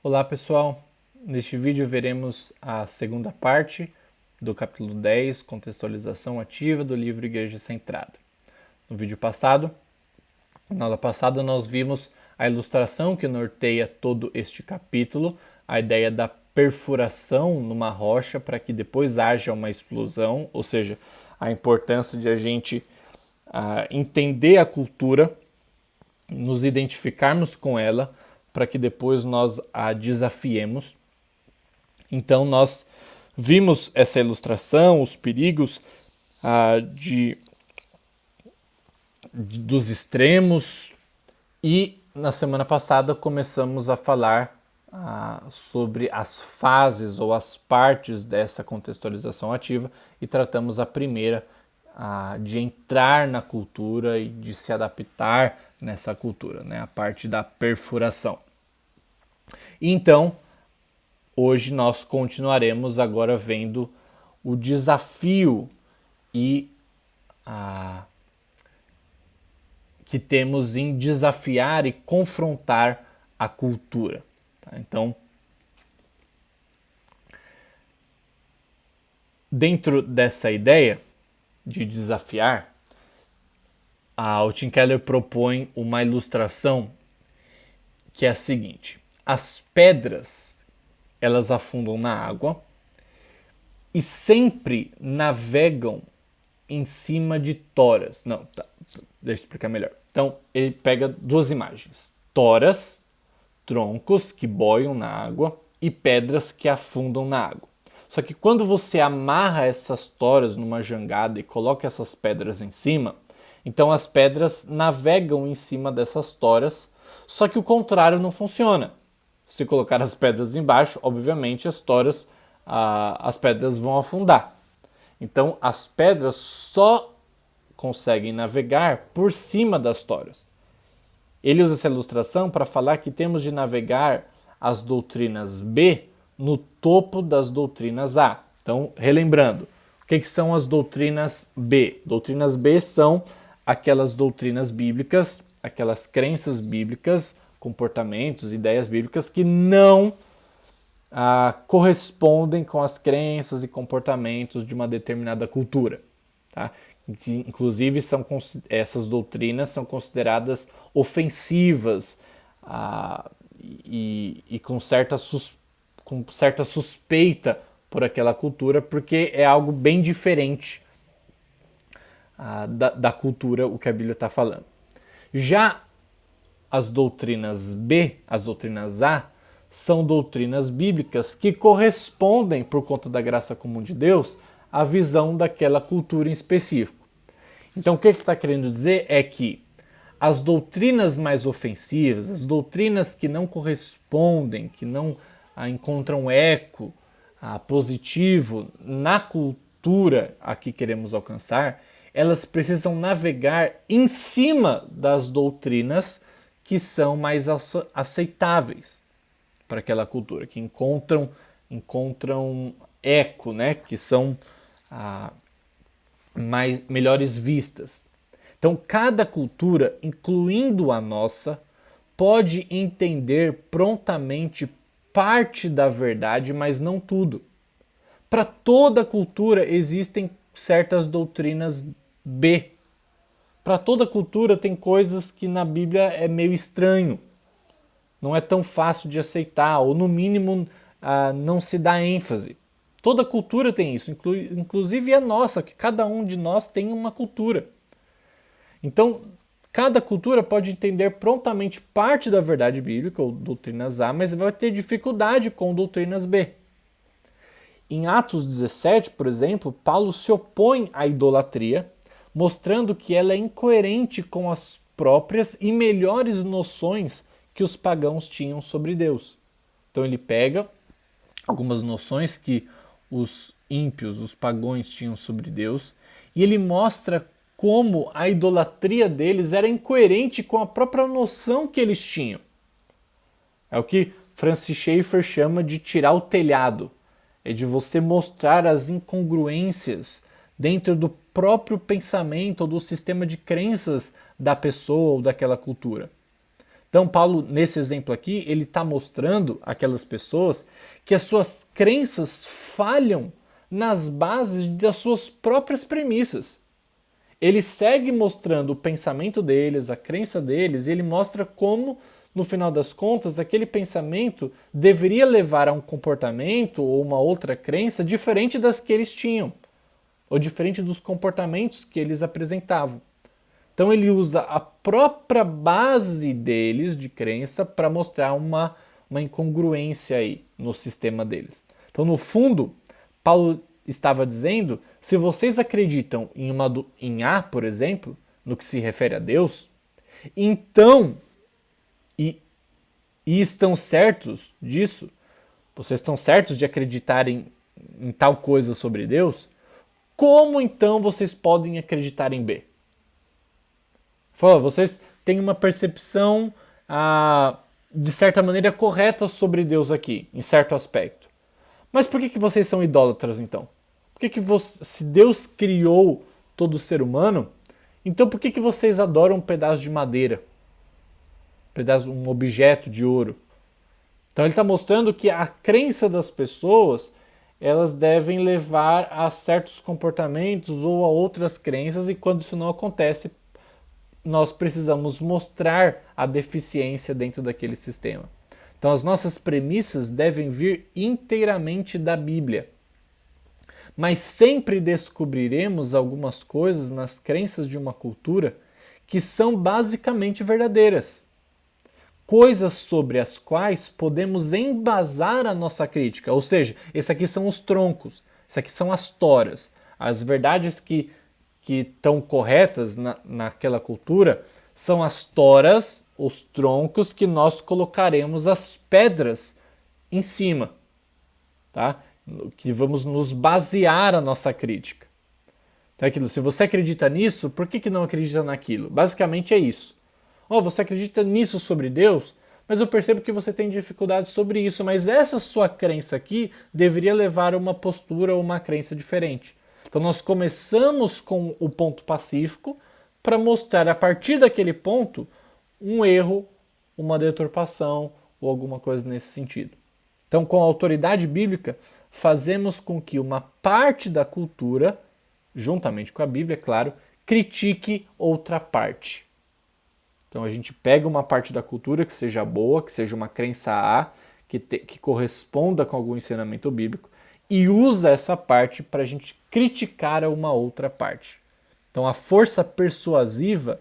Olá pessoal, neste vídeo veremos a segunda parte do capítulo 10, contextualização ativa do livro Igreja Centrada. No vídeo passado, na aula passada, nós vimos a ilustração que norteia todo este capítulo, a ideia da perfuração numa rocha para que depois haja uma explosão, ou seja, a importância de a gente entender a cultura, nos identificarmos com ela, para que depois nós a desafiemos. Então nós vimos essa ilustração, os perigos dos extremos, e na semana passada começamos a falar sobre as fases ou as partes dessa contextualização ativa e tratamos a primeira de entrar na cultura e de se adaptar nessa cultura, né? A parte da perfuração. Então, hoje nós continuaremos agora vendo o desafio que temos em desafiar e confrontar a cultura. Tá? Então, dentro dessa ideia de desafiar, o Tim Keller propõe uma ilustração que é a seguinte: as pedras, elas afundam na água e sempre navegam em cima de toras. Não, tá, deixa eu explicar melhor. Então, ele pega duas imagens: toras, troncos que boiam na água, e pedras que afundam na água. Só que quando você amarra essas toras numa jangada e coloca essas pedras em cima, então as pedras navegam em cima dessas toras, só que o contrário não funciona. Se colocar as pedras embaixo, obviamente as pedras vão afundar. Então as pedras só conseguem navegar por cima das toras. Ele usa essa ilustração para falar que temos de navegar as doutrinas B no topo das doutrinas A. Então, relembrando, o que são as doutrinas B? Doutrinas B são aquelas doutrinas bíblicas, aquelas crenças bíblicas, comportamentos, ideias bíblicas que não correspondem com as crenças e comportamentos de uma determinada cultura. Tá? Que, inclusive, essas doutrinas são consideradas ofensivas e com certa suspeita por aquela cultura, porque é algo bem diferente da cultura, o que a Bíblia está falando. Já as doutrinas B, as doutrinas A, são doutrinas bíblicas que correspondem, por conta da graça comum de Deus, à visão daquela cultura em específico. Então, o que ele está querendo dizer é que as doutrinas mais ofensivas, as doutrinas que não correspondem, que não encontram eco positivo na cultura a que queremos alcançar, elas precisam navegar em cima das doutrinas que são mais aceitáveis para aquela cultura, que encontram eco, né? Que são melhores vistas. Então, cada cultura, incluindo a nossa, pode entender prontamente parte da verdade, mas não tudo. Para toda cultura existem certas doutrinas B. Para toda cultura tem coisas que na Bíblia é meio estranho. Não é tão fácil de aceitar, ou no mínimo não se dá ênfase. Toda cultura tem isso, inclusive a nossa, que cada um de nós tem uma cultura. Então, cada cultura pode entender prontamente parte da verdade bíblica, ou doutrinas A, mas vai ter dificuldade com doutrinas B. Em Atos 17, por exemplo, Paulo se opõe à idolatria, mostrando que ela é incoerente com as próprias e melhores noções que os pagãos tinham sobre Deus. Então ele pega algumas noções que os ímpios, os pagãos tinham sobre Deus, e ele mostra como a idolatria deles era incoerente com a própria noção que eles tinham. É o que Francis Schaeffer chama de tirar o telhado. É de você mostrar as incongruências dentro do próprio pensamento ou do sistema de crenças da pessoa ou daquela cultura. Então, Paulo, nesse exemplo aqui, ele está mostrando àquelas pessoas que as suas crenças falham nas bases das suas próprias premissas. Ele segue mostrando o pensamento deles, a crença deles, e ele mostra como, no final das contas, aquele pensamento deveria levar a um comportamento ou uma outra crença diferente das que eles tinham, ou diferente dos comportamentos que eles apresentavam. Então ele usa a própria base deles de crença para mostrar uma incongruência aí no sistema deles. Então, no fundo, Paulo estava dizendo, se vocês acreditam em A, por exemplo, no que se refere a Deus, então, e estão certos disso, vocês estão certos de acreditar em tal coisa sobre Deus, como então vocês podem acreditar em B? Vocês têm uma percepção, de certa maneira, correta sobre Deus aqui, em certo aspecto. Mas por que vocês são idólatras, então? Se Deus criou todo ser humano, então por que vocês adoram um pedaço de madeira? Um objeto de ouro? Então ele está mostrando que a crença das pessoas, elas devem levar a certos comportamentos ou a outras crenças, e quando isso não acontece, nós precisamos mostrar a deficiência dentro daquele sistema. Então as nossas premissas devem vir inteiramente da Bíblia. Mas sempre descobriremos algumas coisas nas crenças de uma cultura que são basicamente verdadeiras. Coisas sobre as quais podemos embasar a nossa crítica. Ou seja, esses aqui são os troncos, esses aqui são as toras. As verdades que estão corretas naquela cultura são as toras, os troncos, que nós colocaremos as pedras em cima, tá? Que vamos nos basear a nossa crítica. Então, se você acredita nisso, por que não acredita naquilo? Basicamente é isso. Você acredita nisso sobre Deus, mas eu percebo que você tem dificuldade sobre isso, mas essa sua crença aqui deveria levar a uma postura ou uma crença diferente. Então nós começamos com o ponto pacífico para mostrar a partir daquele ponto um erro, uma deturpação ou alguma coisa nesse sentido. Então, com a autoridade bíblica, fazemos com que uma parte da cultura, juntamente com a Bíblia, é claro, critique outra parte. Então a gente pega uma parte da cultura que seja boa, que seja uma crença A, que corresponda com algum ensinamento bíblico, e usa essa parte para a gente criticar uma outra parte. Então a força persuasiva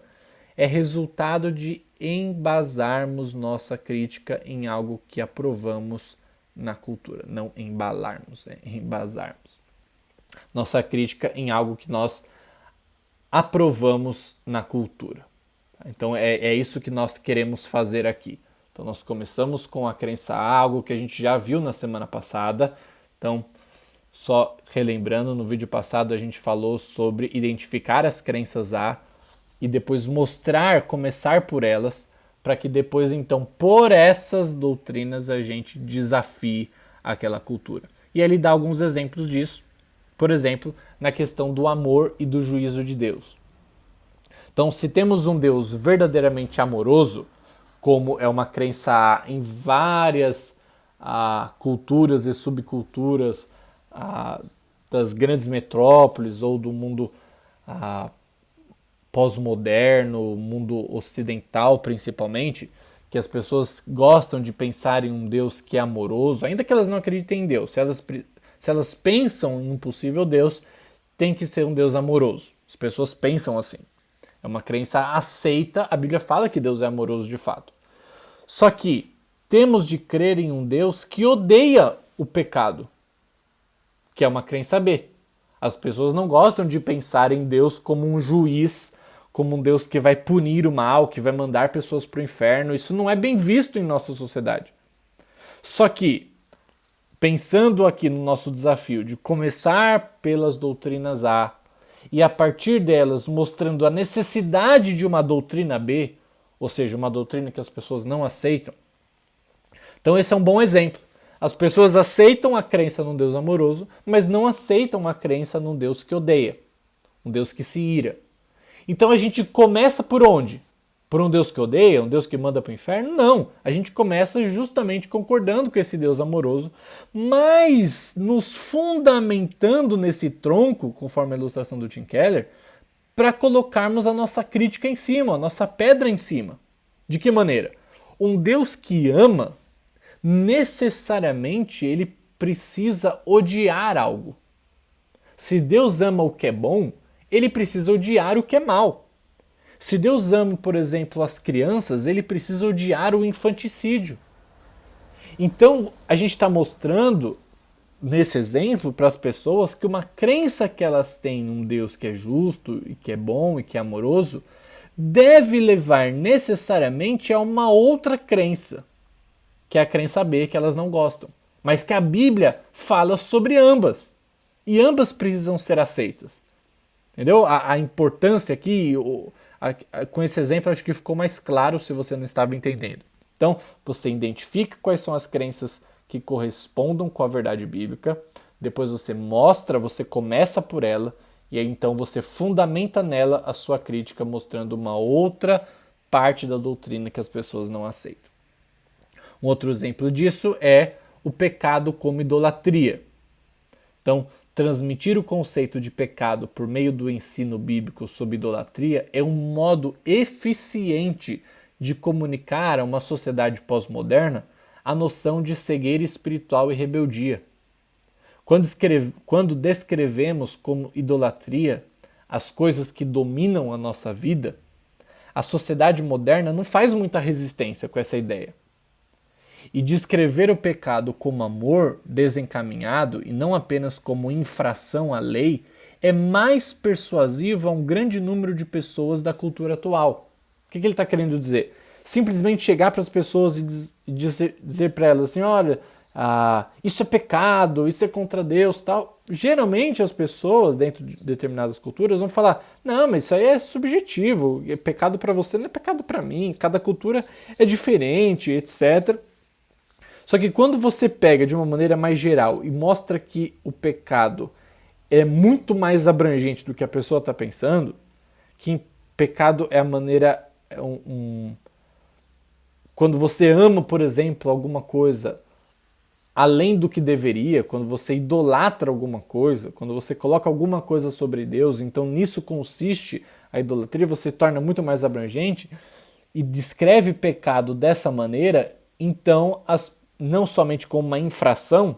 é resultado de embasarmos nossa crítica em algo que aprovamos na cultura. Não embalarmos, é embasarmos. Nossa crítica em algo que nós aprovamos na cultura. Então é isso que nós queremos fazer aqui. Então nós começamos com a crença A, algo que a gente já viu na semana passada. Então, só relembrando, no vídeo passado a gente falou sobre identificar as crenças A e depois começar por elas, para que depois então por essas doutrinas a gente desafie aquela cultura. E ele dá alguns exemplos disso, por exemplo, na questão do amor e do juízo de Deus. Então, se temos um Deus verdadeiramente amoroso, como é uma crença A em várias culturas e subculturas das grandes metrópoles ou do mundo pós-moderno, mundo ocidental principalmente, que as pessoas gostam de pensar em um Deus que é amoroso, ainda que elas não acreditem em Deus. Se elas pensam em um possível Deus, tem que ser um Deus amoroso. As pessoas pensam assim. É uma crença aceita, a Bíblia fala que Deus é amoroso de fato. Só que temos de crer em um Deus que odeia o pecado, que é uma crença B. As pessoas não gostam de pensar em Deus como um juiz, como um Deus que vai punir o mal, que vai mandar pessoas para o inferno. Isso não é bem visto em nossa sociedade. Só que, pensando aqui no nosso desafio de começar pelas doutrinas A, e a partir delas mostrando a necessidade de uma doutrina B, ou seja, uma doutrina que as pessoas não aceitam. Então esse é um bom exemplo. As pessoas aceitam a crença num Deus amoroso, mas não aceitam a crença num Deus que odeia, um Deus que se ira. Então a gente começa por onde? por um Deus que odeia, um Deus que manda para o inferno? Não. A gente começa justamente concordando com esse Deus amoroso, mas nos fundamentando nesse tronco, conforme a ilustração do Tim Keller, para colocarmos a nossa crítica em cima, a nossa pedra em cima. De que maneira? Um Deus que ama, necessariamente ele precisa odiar algo. Se Deus ama o que é bom, ele precisa odiar o que é mal. Se Deus ama, por exemplo, as crianças, ele precisa odiar o infanticídio. Então, a gente está mostrando, nesse exemplo, para as pessoas que uma crença que elas têm num Deus que é justo, e que é bom, e que é amoroso, deve levar necessariamente a uma outra crença, que é a crença B, que elas não gostam. Mas que a Bíblia fala sobre ambas. E ambas precisam ser aceitas. Entendeu? A importância aqui, com esse exemplo, acho que ficou mais claro se você não estava entendendo. Então, você identifica quais são as crenças que correspondam com a verdade bíblica, depois você mostra, você começa por ela, e aí então você fundamenta nela a sua crítica, mostrando uma outra parte da doutrina que as pessoas não aceitam. Um outro exemplo disso é o pecado como idolatria. Então, transmitir o conceito de pecado por meio do ensino bíblico sobre idolatria é um modo eficiente de comunicar a uma sociedade pós-moderna a noção de cegueira espiritual e rebeldia. Quando descrevemos como idolatria as coisas que dominam a nossa vida, a sociedade moderna não faz muita resistência com essa ideia. E descrever o pecado como amor desencaminhado e não apenas como infração à lei é mais persuasivo a um grande número de pessoas da cultura atual. O que ele está querendo dizer? Simplesmente chegar para as pessoas e dizer para elas assim, olha, isso é pecado, isso é contra Deus, tal. Geralmente as pessoas dentro de determinadas culturas vão falar, não, mas isso aí é subjetivo, é pecado para você, não é pecado para mim, cada cultura é diferente, etc. Só que quando você pega de uma maneira mais geral e mostra que o pecado é muito mais abrangente do que a pessoa está pensando, que pecado é a maneira... Quando você ama, por exemplo, alguma coisa além do que deveria, quando você idolatra alguma coisa, quando você coloca alguma coisa sobre Deus, então nisso consiste a idolatria, você torna muito mais abrangente e descreve pecado dessa maneira, então não somente como uma infração,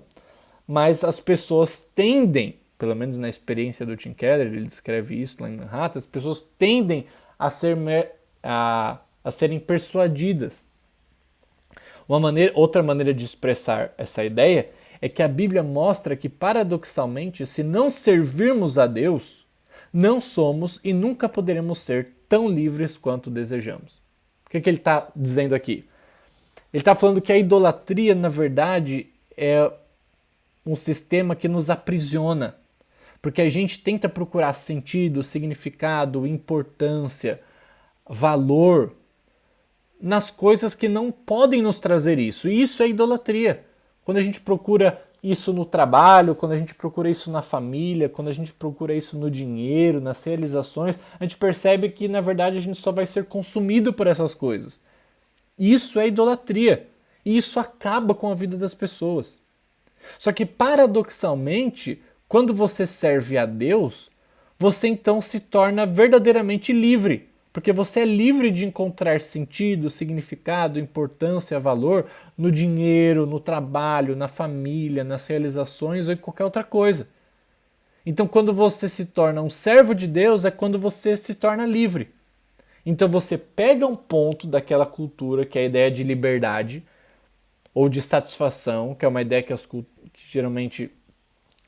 mas as pessoas tendem, pelo menos na experiência do Tim Keller, ele descreve isso lá em Manhattan, as pessoas tendem a serem persuadidas. Outra maneira de expressar essa ideia é que a Bíblia mostra que, paradoxalmente, se não servirmos a Deus, não somos e nunca poderemos ser tão livres quanto desejamos. O que ele está dizendo aqui? Ele está falando que a idolatria, na verdade, é um sistema que nos aprisiona, porque a gente tenta procurar sentido, significado, importância, valor nas coisas que não podem nos trazer isso. E isso é idolatria. Quando a gente procura isso no trabalho, quando a gente procura isso na família, quando a gente procura isso no dinheiro, nas realizações, a gente percebe que, na verdade, a gente só vai ser consumido por essas coisas. Isso é idolatria. E isso acaba com a vida das pessoas. Só que, paradoxalmente, quando você serve a Deus, você então se torna verdadeiramente livre. Porque você é livre de encontrar sentido, significado, importância, valor no dinheiro, no trabalho, na família, nas realizações ou em qualquer outra coisa. Então, quando você se torna um servo de Deus, é quando você se torna livre. Então, você pega um ponto daquela cultura, que é a ideia de liberdade ou de satisfação, que é uma ideia que geralmente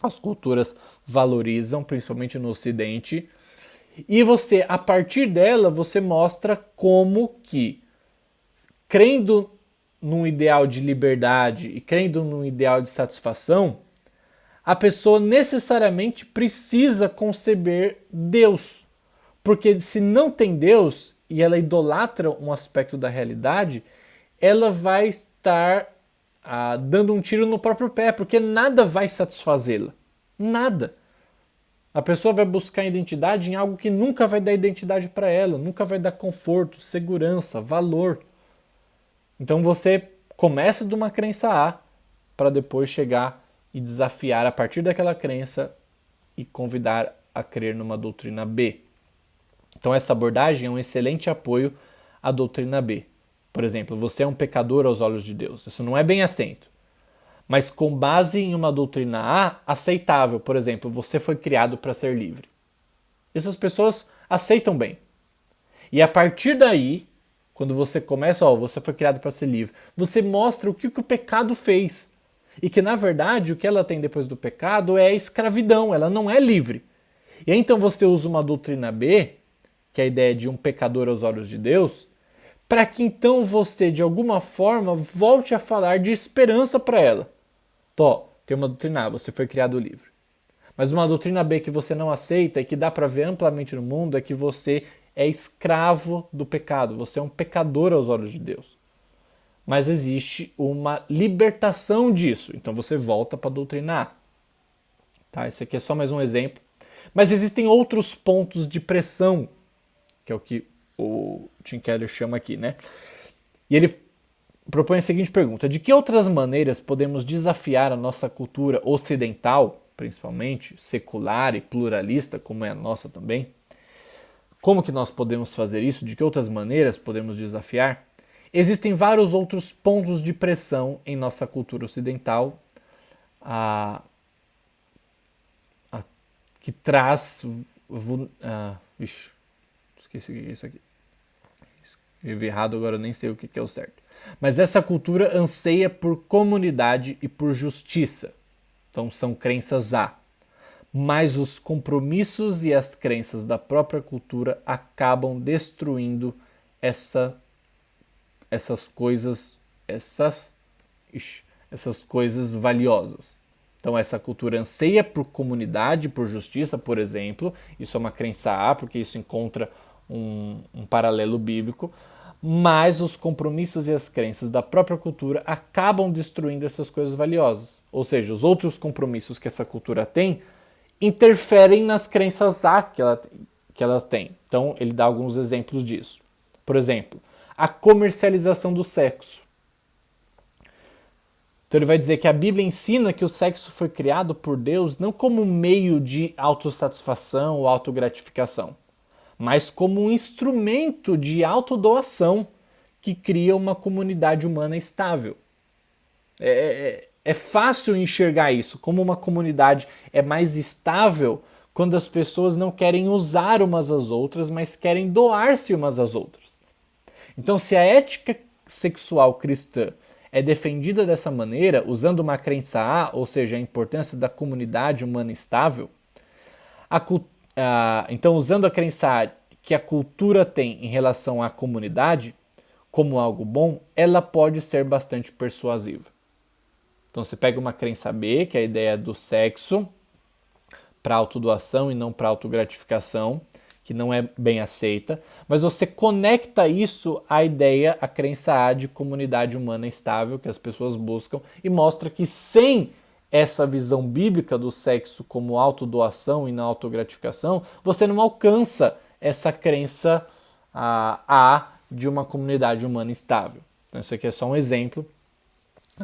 as culturas valorizam, principalmente no Ocidente. E você, a partir dela, você mostra como que, crendo num ideal de liberdade e crendo num ideal de satisfação, a pessoa necessariamente precisa conceber Deus. Porque se não tem Deus e ela idolatra um aspecto da realidade, ela vai estar dando um tiro no próprio pé, porque nada vai satisfazê-la. Nada. A pessoa vai buscar identidade em algo que nunca vai dar identidade para ela, nunca vai dar conforto, segurança, valor. Então você começa de uma crença A para depois chegar e desafiar a partir daquela crença e convidar a crer numa doutrina B. Então essa abordagem é um excelente apoio à doutrina B. Por exemplo, você é um pecador aos olhos de Deus. Isso não é bem aceito. Mas com base em uma doutrina A aceitável. Por exemplo, você foi criado para ser livre. Essas pessoas aceitam bem. E a partir daí, quando você começa, você foi criado para ser livre, você mostra o que o pecado fez. E que, na verdade, o que ela tem depois do pecado é a escravidão, ela não é livre. E aí, então você usa uma doutrina B, que é a ideia de um pecador aos olhos de Deus, para que então você, de alguma forma, volte a falar de esperança para ela. Tó, tem uma doutrina A, você foi criado livre. Mas uma doutrina B que você não aceita e que dá para ver amplamente no mundo é que você é escravo do pecado, você é um pecador aos olhos de Deus. Mas existe uma libertação disso, então você volta para a doutrina A. Tá? Esse aqui é só mais um exemplo. Mas existem outros pontos de pressão, que é o que o Tim Keller chama aqui, né? E ele propõe a seguinte pergunta: de que outras maneiras podemos desafiar a nossa cultura ocidental, principalmente secular e pluralista, como é a nossa também? Como que nós podemos fazer isso? De que outras maneiras podemos desafiar? Existem vários outros pontos de pressão em nossa cultura ocidental que traz... esqueci o que é isso aqui. Escrevi errado, agora eu nem sei o que é o certo. Mas essa cultura anseia por comunidade e por justiça. Então são crenças A. Mas os compromissos e as crenças da própria cultura acabam destruindo essas coisas valiosas. Então essa cultura anseia por comunidade, por justiça, por exemplo. Isso é uma crença A, porque isso encontra um paralelo bíblico. Mas os compromissos e as crenças da própria cultura acabam destruindo essas coisas valiosas. Ou seja, os outros compromissos que essa cultura tem interferem nas crenças A que ela tem. Então ele dá alguns exemplos disso. Por exemplo, a comercialização do sexo. Então ele vai dizer que a Bíblia ensina que o sexo foi criado por Deus não como um meio de autossatisfação ou autogratificação, mas como um instrumento de autodoação que cria uma comunidade humana estável. É fácil enxergar isso, como uma comunidade é mais estável quando as pessoas não querem usar umas às outras, mas querem doar-se umas às outras. Então, se a ética sexual cristã é defendida dessa maneira, usando uma crença A, ou seja, a importância da comunidade humana estável, então usando a crença A que a cultura tem em relação à comunidade como algo bom, ela pode ser bastante persuasiva. Então você pega uma crença B, que é a ideia do sexo, para autodoação e não para autogratificação, que não é bem aceita, mas você conecta isso à ideia, à crença A de comunidade humana estável que as pessoas buscam e mostra que sem essa visão bíblica do sexo como autodoação e não autogratificação, você não alcança essa crença A de uma comunidade humana estável. Então isso aqui é só um exemplo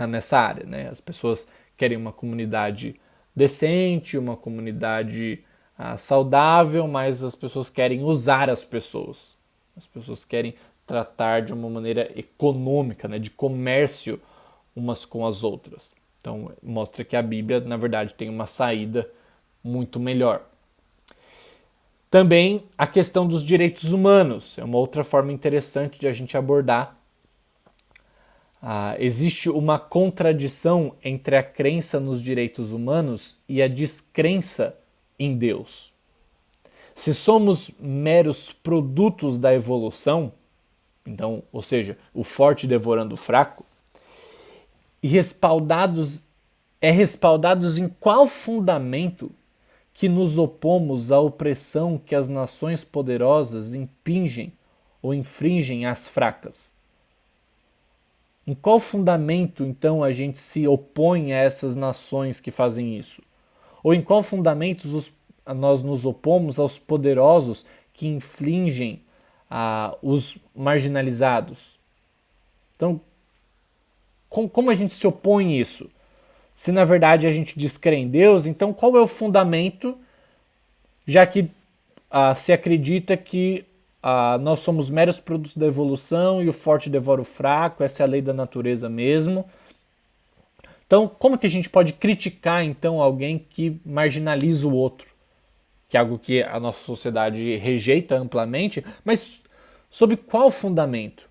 nessa área, né? As pessoas querem uma comunidade decente, uma comunidade saudável, mas as pessoas querem usar as pessoas. As pessoas querem tratar de uma maneira econômica, né, de comércio umas com as outras. Então mostra que a Bíblia, na verdade, tem uma saída muito melhor. Também a questão dos direitos humanos é uma outra forma interessante de a gente abordar. Existe uma contradição entre a crença nos direitos humanos e a descrença em Deus. Se somos meros produtos da evolução, então, ou seja, o forte devorando o fraco, e respaldados em qual fundamento que nos opomos à opressão que as nações poderosas impingem ou infringem às fracas? Em qual fundamento, então, a gente se opõe a essas nações que fazem isso? Ou em qual fundamentos nós nos opomos aos poderosos que infligem os marginalizados? Então, como a gente se opõe a isso? Se na verdade a gente diz crer em Deus, então qual é o fundamento, já que se acredita que nós somos meros produtos da evolução e o forte devora o fraco, essa é a lei da natureza mesmo. Então, como que a gente pode criticar então alguém que marginaliza o outro? Que é algo que a nossa sociedade rejeita amplamente, mas sob qual fundamento?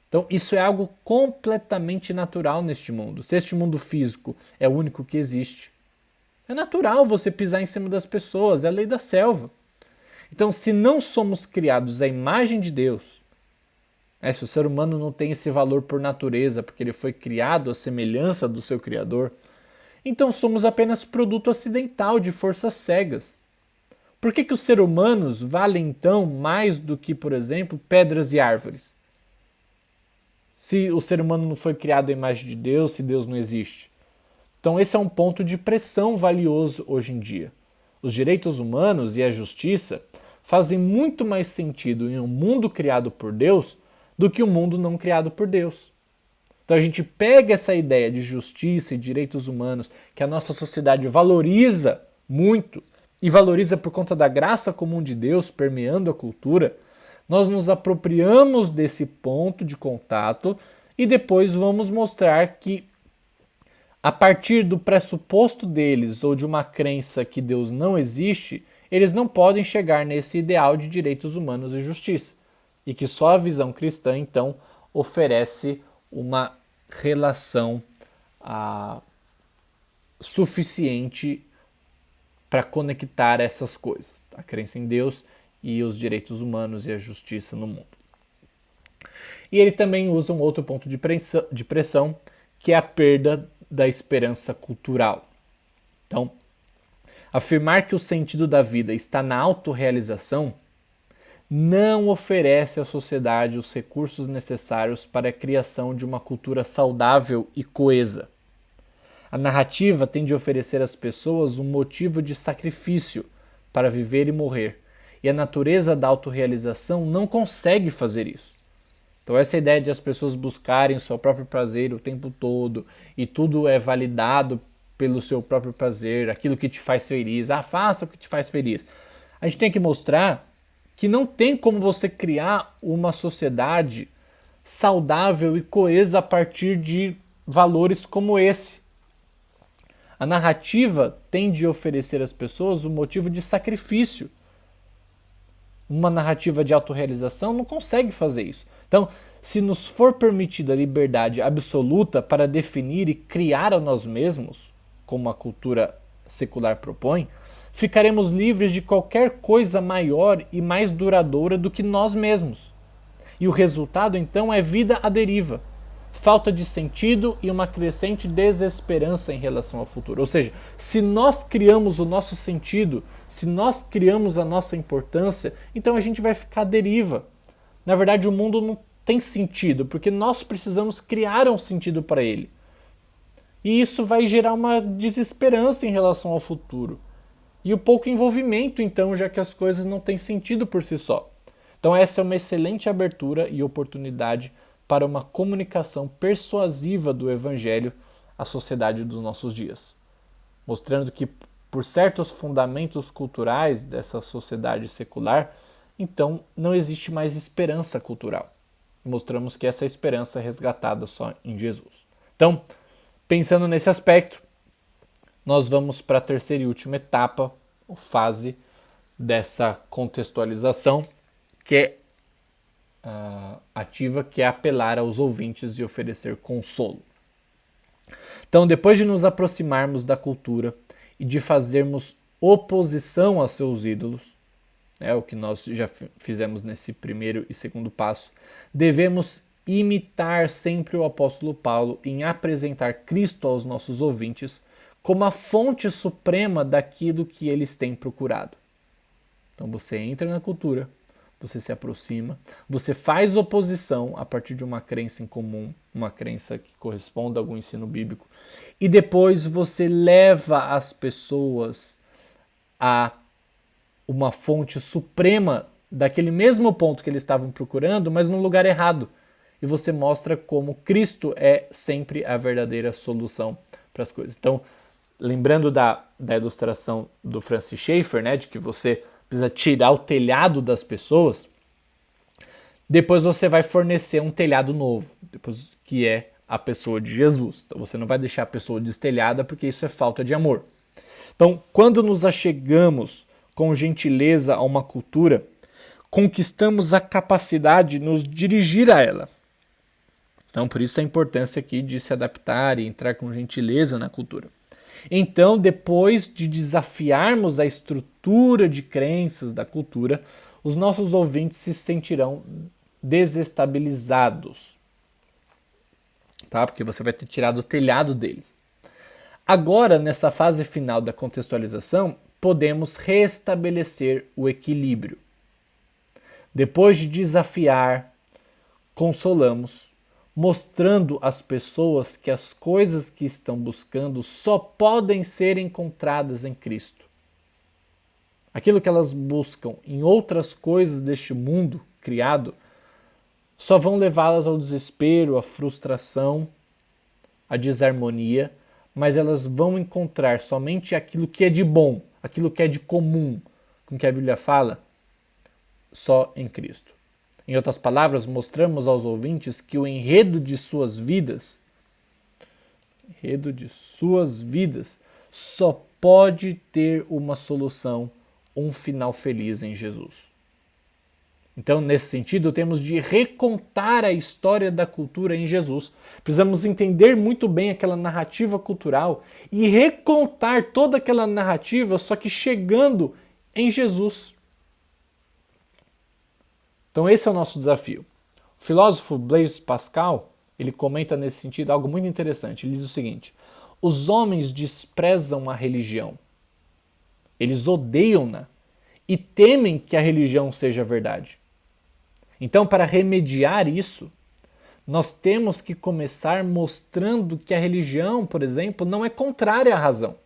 Então, isso é algo completamente natural neste mundo. Se este mundo físico é o único que existe, é natural você pisar em cima das pessoas, é a lei da selva. Então, se não somos criados à imagem de Deus, se o ser humano não tem esse valor por natureza, porque ele foi criado à semelhança do seu Criador, então somos apenas produto acidental de forças cegas. Por que os seres humanos valem então mais do que, por exemplo, pedras e árvores? Se o ser humano não foi criado à imagem de Deus, se Deus não existe. Então esse é um ponto de pressão valioso hoje em dia. Os direitos humanos e a justiça fazem muito mais sentido em um mundo criado por Deus do que um mundo não criado por Deus. Então a gente pega essa ideia de justiça e direitos humanos que a nossa sociedade valoriza muito e valoriza por conta da graça comum de Deus permeando a cultura, nós nos apropriamos desse ponto de contato e depois vamos mostrar que a partir do pressuposto deles ou de uma crença que Deus não existe, eles não podem chegar nesse ideal de direitos humanos e justiça. E que só a visão cristã, então, oferece uma relação suficiente para conectar essas coisas, a crença em Deus e os direitos humanos e a justiça no mundo. E ele também usa um outro ponto de pressão, que é a perda da esperança cultural. Então, afirmar que o sentido da vida está na autorrealização não oferece à sociedade os recursos necessários para a criação de uma cultura saudável e coesa. A narrativa tem de oferecer às pessoas um motivo de sacrifício para viver e morrer, e a natureza da autorrealização não consegue fazer isso. Então essa ideia de as pessoas buscarem o seu próprio prazer o tempo todo e tudo é validado pelo seu próprio prazer, aquilo que te faz feliz, faça o que te faz feliz. A gente tem que mostrar que não tem como você criar uma sociedade saudável e coesa a partir de valores como esse. A narrativa tem de oferecer às pessoas um motivo de sacrifício. Uma narrativa de autorrealização não consegue fazer isso. Então, se nos for permitida a liberdade absoluta para definir e criar a nós mesmos, como a cultura secular propõe, ficaremos livres de qualquer coisa maior e mais duradoura do que nós mesmos. E o resultado, então, é vida à deriva, falta de sentido e uma crescente desesperança em relação ao futuro. Ou seja, se nós criamos o nosso sentido, se nós criamos a nossa importância, então a gente vai ficar à deriva. Na verdade, o mundo não tem sentido, porque nós precisamos criar um sentido para ele. E isso vai gerar uma desesperança em relação ao futuro. E o pouco envolvimento, então, já que as coisas não têm sentido por si só. Então essa é uma excelente abertura e oportunidade para uma comunicação persuasiva do Evangelho à sociedade dos nossos dias, mostrando que, por certos fundamentos culturais dessa sociedade secular, então não existe mais esperança cultural. Mostramos que essa esperança é resgatada só em Jesus. Então, pensando nesse aspecto, nós vamos para a terceira e última etapa, ou fase dessa contextualização, que é ativa, que é apelar aos ouvintes e oferecer consolo. Então, depois de nos aproximarmos da cultura e de fazermos oposição a seus ídolos, o que nós já fizemos nesse primeiro e segundo passo, devemos imitar sempre o apóstolo Paulo em apresentar Cristo aos nossos ouvintes como a fonte suprema daquilo que eles têm procurado. Então você entra na cultura, você se aproxima, você faz oposição a partir de uma crença em comum, uma crença que corresponde a algum ensino bíblico, e depois você leva as pessoas a uma fonte suprema daquele mesmo ponto que eles estavam procurando, mas no lugar errado. E você mostra como Cristo é sempre a verdadeira solução para as coisas. Então, lembrando da ilustração do Francis Schaeffer, né, de que você precisa tirar o telhado das pessoas, depois você vai fornecer um telhado novo, depois que é a pessoa de Jesus. Então você não vai deixar a pessoa destelhada, porque isso é falta de amor. Então, quando nos achegamos com gentileza a uma cultura, conquistamos a capacidade de nos dirigir a ela. Então, por isso a importância aqui de se adaptar e entrar com gentileza na cultura. Então, depois de desafiarmos a estrutura de crenças da cultura, os nossos ouvintes se sentirão desestabilizados, tá? Porque você vai ter tirado o telhado deles. Agora, nessa fase final da contextualização, podemos restabelecer o equilíbrio. Depois de desafiar, consolamos, mostrando às pessoas que as coisas que estão buscando só podem ser encontradas em Cristo. Aquilo que elas buscam em outras coisas deste mundo criado só vão levá-las ao desespero, à frustração, à desarmonia, mas elas vão encontrar somente aquilo que é de bom, aquilo que é de comum, com que a Bíblia fala, só em Cristo. Em outras palavras, mostramos aos ouvintes que o enredo de suas vidas só pode ter uma solução, um final feliz em Jesus. Então, nesse sentido, temos de recontar a história da cultura em Jesus. Precisamos entender muito bem aquela narrativa cultural e recontar toda aquela narrativa, só que chegando em Jesus. Então esse é o nosso desafio. O filósofo Blaise Pascal, ele comenta nesse sentido algo muito interessante. Ele diz o seguinte: os homens desprezam a religião. Eles odeiam-na e temem que a religião seja verdade. Então, para remediar isso, nós temos que começar mostrando que a religião, por exemplo, não é contrária à razão.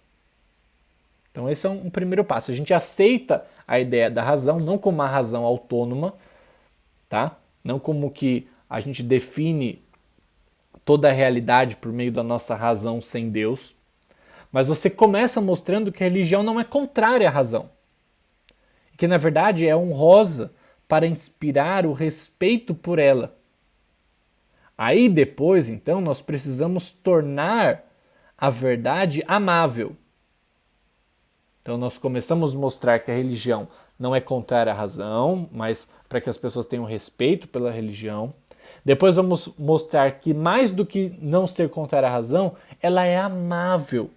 Então esse é um primeiro passo. A gente aceita a ideia da razão, não como uma razão autônoma, tá? Não como que a gente define toda a realidade por meio da nossa razão sem Deus, mas você começa mostrando que a religião não é contrária à razão, que na verdade é honrosa para inspirar o respeito por ela. Aí depois, então, nós precisamos tornar a verdade amável. Então nós começamos a mostrar que a religião não é contrária à razão, mas para que as pessoas tenham respeito pela religião. Depois vamos mostrar que mais do que não ser contrária à razão, ela é amável.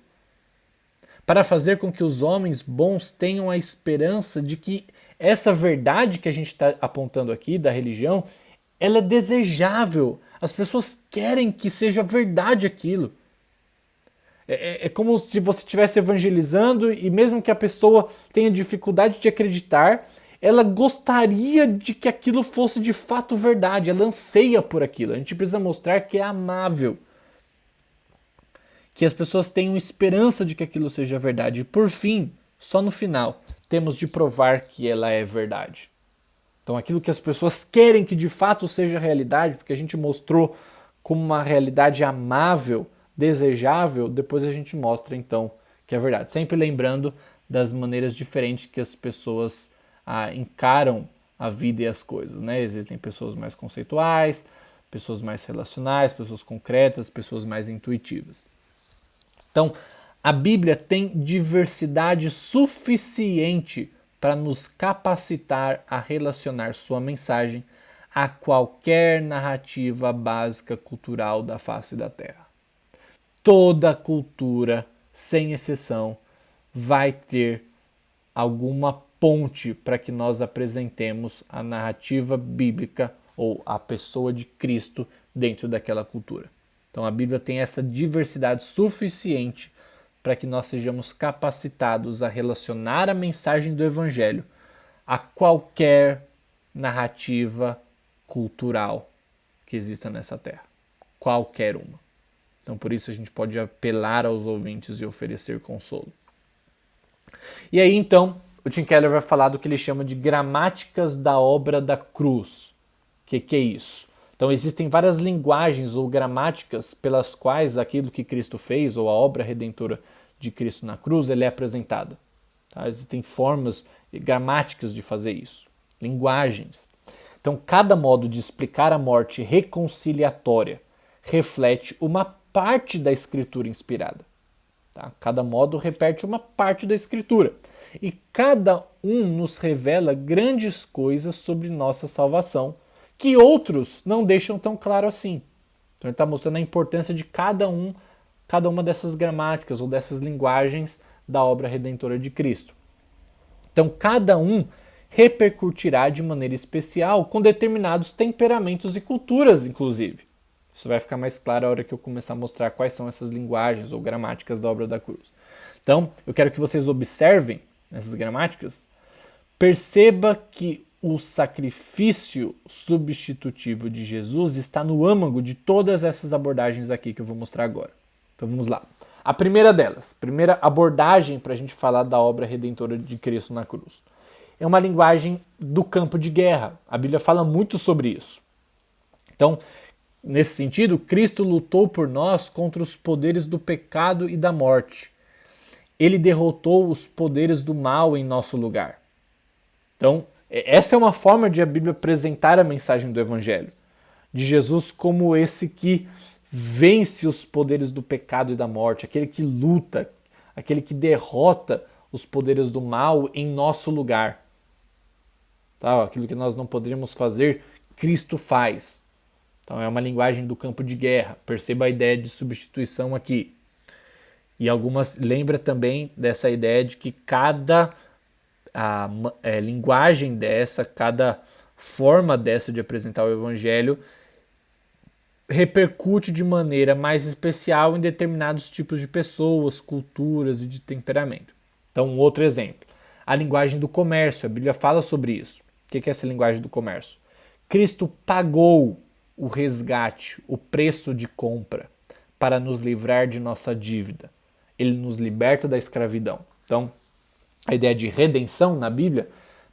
Para fazer com que os homens bons tenham a esperança de que essa verdade que a gente está apontando aqui da religião, ela é desejável. As pessoas querem que seja verdade aquilo. É como se você estivesse evangelizando e mesmo que a pessoa tenha dificuldade de acreditar, ela gostaria de que aquilo fosse de fato verdade, ela anseia por aquilo. A gente precisa mostrar que é amável, que as pessoas tenham esperança de que aquilo seja verdade. E por fim, só no final, temos de provar que ela é verdade. Então aquilo que as pessoas querem que de fato seja realidade, porque a gente mostrou como uma realidade amável, desejável, depois a gente mostra então que é verdade. Sempre lembrando das maneiras diferentes que as pessoas encaram a vida e as coisas, né? Existem pessoas mais conceituais, pessoas mais relacionais, pessoas concretas, pessoas mais intuitivas. Então, a Bíblia tem diversidade suficiente para nos capacitar a relacionar sua mensagem a qualquer narrativa básica cultural da face da Terra. Toda cultura, sem exceção, vai ter alguma ponte para que nós apresentemos a narrativa bíblica ou a pessoa de Cristo dentro daquela cultura. Então a Bíblia tem essa diversidade suficiente para que nós sejamos capacitados a relacionar a mensagem do Evangelho a qualquer narrativa cultural que exista nessa terra. Qualquer uma. Então por isso a gente pode apelar aos ouvintes e oferecer consolo. E aí então o Tim Keller vai falar do que ele chama de gramáticas da obra da cruz. O que é isso? Então existem várias linguagens ou gramáticas pelas quais aquilo que Cristo fez, ou a obra redentora de Cristo na cruz, ele é apresentada. Tá? Existem formas e gramáticas de fazer isso, linguagens. Então cada modo de explicar a morte reconciliatória reflete uma parte da Escritura inspirada. Tá? Cada modo repete uma parte da Escritura. E cada um nos revela grandes coisas sobre nossa salvação, que outros não deixam tão claro assim. Então ele está mostrando a importância de cada uma dessas gramáticas ou dessas linguagens da obra redentora de Cristo. Então cada um repercutirá de maneira especial com determinados temperamentos e culturas, inclusive. Isso vai ficar mais claro a hora que eu começar a mostrar quais são essas linguagens ou gramáticas da obra da cruz. Então, eu quero que vocês observem essas gramáticas, perceba que o sacrifício substitutivo de Jesus está no âmago de todas essas abordagens aqui que eu vou mostrar agora. Então vamos lá. A primeira delas, primeira abordagem para a gente falar da obra redentora de Cristo na cruz, é uma linguagem do campo de guerra. A Bíblia fala muito sobre isso. Então, nesse sentido, Cristo lutou por nós contra os poderes do pecado e da morte. Ele derrotou os poderes do mal em nosso lugar. Então, essa é uma forma de a Bíblia apresentar a mensagem do Evangelho, de Jesus como esse que vence os poderes do pecado e da morte, aquele que luta, aquele que derrota os poderes do mal em nosso lugar. Tá? Aquilo que nós não poderíamos fazer, Cristo faz. Então é uma linguagem do campo de guerra. Perceba a ideia de substituição aqui. E algumas lembra também dessa ideia de que cada linguagem dessa, cada forma dessa de apresentar o Evangelho repercute de maneira mais especial em determinados tipos de pessoas, culturas e de temperamento. Então, um outro exemplo. A linguagem do comércio. A Bíblia fala sobre isso. O que é essa linguagem do comércio? Cristo pagou o resgate, o preço de compra, para nos livrar de nossa dívida. Ele nos liberta da escravidão. Então, a ideia de redenção na Bíblia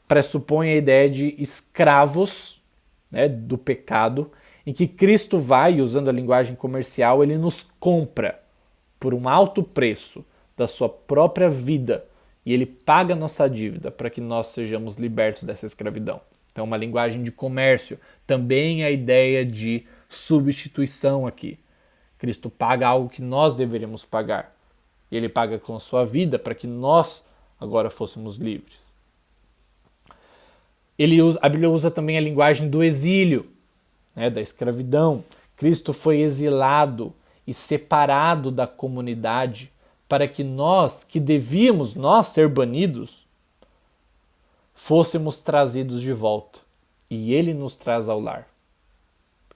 pressupõe a ideia de escravos, né, do pecado, em que Cristo vai, usando a linguagem comercial, ele nos compra por um alto preço da sua própria vida e ele paga a nossa dívida para que nós sejamos libertos dessa escravidão. Então, uma linguagem de comércio, também a ideia de substituição aqui. Cristo paga algo que nós deveríamos pagar. E ele paga com a sua vida para que nós agora fôssemos livres. A Bíblia usa também a linguagem do exílio, né, da escravidão. Cristo foi exilado e separado da comunidade para que nós, que devíamos nós ser banidos, fôssemos trazidos de volta. E ele nos traz ao lar.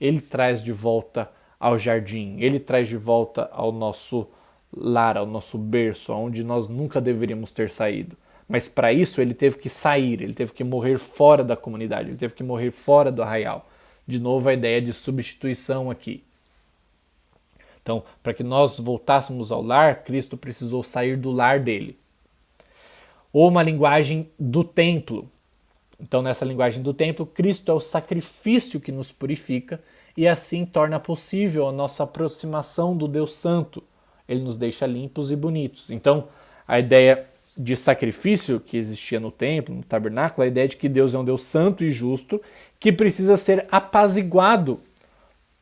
Ele traz de volta ao jardim. Ele traz de volta ao nosso lar, ao nosso berço, onde nós nunca deveríamos ter saído. Mas para isso ele teve que sair, ele teve que morrer fora da comunidade, ele teve que morrer fora do arraial. De novo a ideia de substituição aqui. Então, para que nós voltássemos ao lar, Cristo precisou sair do lar dele. Ou uma linguagem do templo. Então, nessa linguagem do templo, Cristo é o sacrifício que nos purifica e assim torna possível a nossa aproximação do Deus Santo. Ele nos deixa limpos e bonitos. Então, a ideia de sacrifício que existia no templo, no tabernáculo, a ideia de que Deus é um Deus santo e justo que precisa ser apaziguado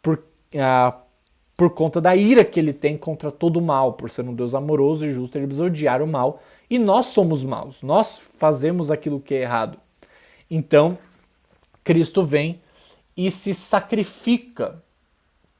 por conta da ira que ele tem contra todo o mal. Por ser um Deus amoroso e justo, ele precisa odiar o mal. E nós somos maus, nós fazemos aquilo que é errado. Então, Cristo vem e se sacrifica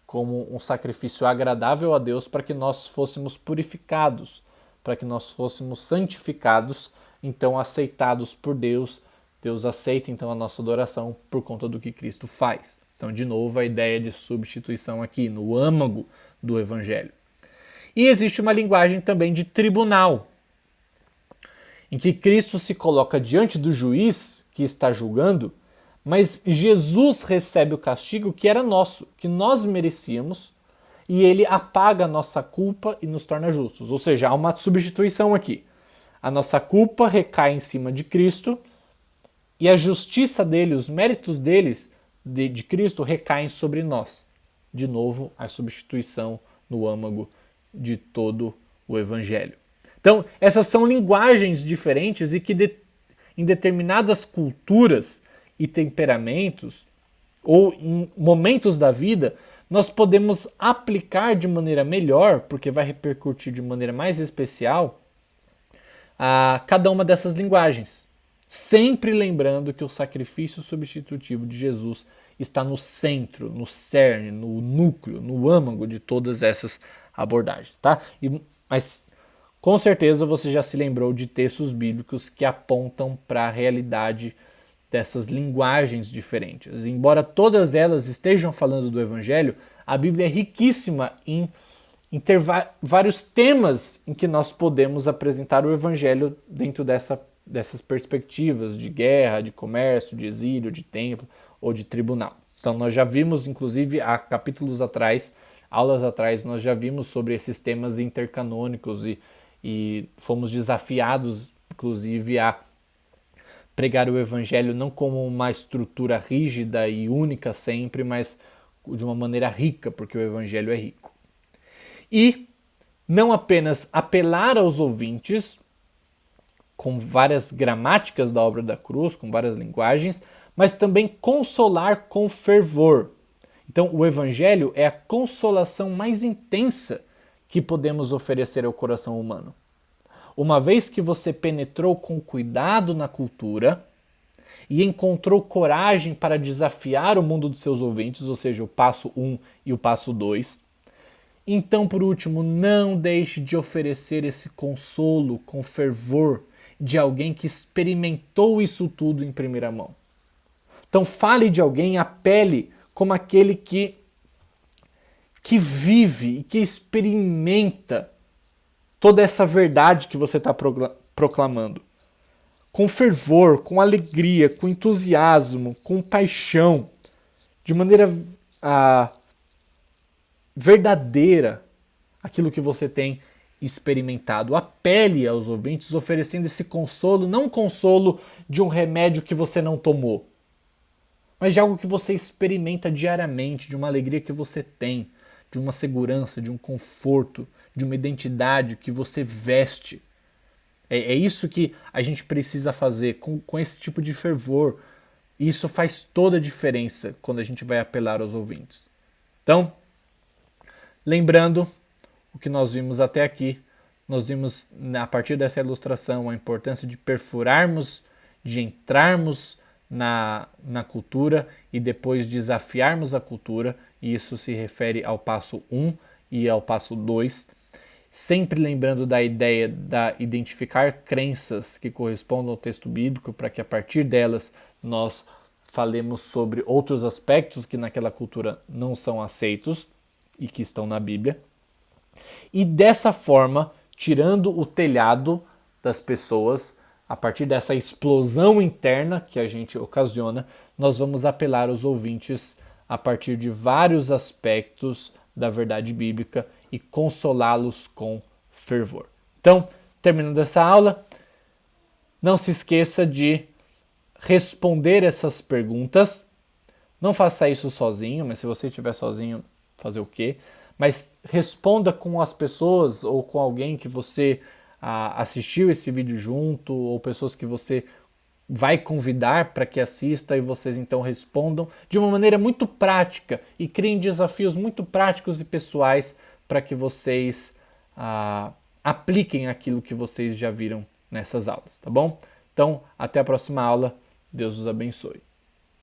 como um sacrifício agradável a Deus para que nós fôssemos purificados, para que nós fôssemos santificados, então aceitados por Deus. Deus aceita então a nossa adoração por conta do que Cristo faz. Então, de novo, a ideia de substituição aqui, no âmago do Evangelho. E existe uma linguagem também de tribunal, em que Cristo se coloca diante do juiz que está julgando, mas Jesus recebe o castigo que era nosso, que nós merecíamos, e ele apaga a nossa culpa e nos torna justos. Ou seja, há uma substituição aqui. A nossa culpa recai em cima de Cristo e a justiça dele, os méritos deles, de Cristo, recaem sobre nós. De novo, a substituição no âmago de todo o Evangelho. Então, essas são linguagens diferentes e que em determinadas culturas e temperamentos ou em momentos da vida, nós podemos aplicar de maneira melhor, porque vai repercutir de maneira mais especial, a cada uma dessas linguagens. Sempre lembrando que o sacrifício substitutivo de Jesus está no centro, no cerne, no núcleo, no âmago de todas essas abordagens, tá? Mas com certeza você já se lembrou de textos bíblicos que apontam para a realidade dessas linguagens diferentes. Embora todas elas estejam falando do Evangelho, a Bíblia é riquíssima em ter vários temas em que nós podemos apresentar o Evangelho dentro dessas perspectivas de guerra, de comércio, de exílio, de templo ou de tribunal. Então nós já vimos, inclusive, há capítulos atrás, aulas atrás, nós já vimos sobre esses temas intercanônicos e fomos desafiados, inclusive, a pregar o Evangelho não como uma estrutura rígida e única sempre, mas de uma maneira rica, porque o Evangelho é rico. E não apenas apelar aos ouvintes, com várias gramáticas da obra da cruz, com várias linguagens, mas também consolar com fervor. Então, o Evangelho é a consolação mais intensa que podemos oferecer ao coração humano. Uma vez que você penetrou com cuidado na cultura e encontrou coragem para desafiar o mundo dos seus ouvintes, ou seja, o passo 1 e o passo 2, então, por último, não deixe de oferecer esse consolo com fervor de alguém que experimentou isso tudo em primeira mão. Então, fale de alguém, apele como aquele que vive e que experimenta toda essa verdade que você está proclamando. Com fervor, com alegria, com entusiasmo, com paixão, de maneira verdadeira, aquilo que você tem experimentado. Apele aos ouvintes oferecendo esse consolo, não consolo de um remédio que você não tomou, mas de algo que você experimenta diariamente, de uma alegria que você tem, de uma segurança, de um conforto, de uma identidade que você veste. É isso que a gente precisa fazer com esse tipo de fervor. E isso faz toda a diferença quando a gente vai apelar aos ouvintes. Então, lembrando o que nós vimos até aqui, nós vimos a partir dessa ilustração a importância de perfurarmos, de entrarmos na cultura e depois desafiarmos a cultura, e isso se refere ao passo 1 e ao passo 2, sempre lembrando da ideia de identificar crenças que correspondam ao texto bíblico, para que a partir delas nós falemos sobre outros aspectos que naquela cultura não são aceitos e que estão na Bíblia. E dessa forma, tirando o telhado das pessoas, a partir dessa explosão interna que a gente ocasiona, nós vamos apelar aos ouvintes a partir de vários aspectos da verdade bíblica e consolá-los com fervor. Então, terminando essa aula, não se esqueça de responder essas perguntas. Não faça isso sozinho, mas se você estiver sozinho, fazer o quê? Mas responda com as pessoas ou com alguém que você assistiu esse vídeo junto, ou pessoas que você vai convidar para que assista, e vocês então respondam de uma maneira muito prática e criem desafios muito práticos e pessoais para que vocês apliquem aquilo que vocês já viram nessas aulas, tá bom? Então, até a próxima aula. Deus os abençoe.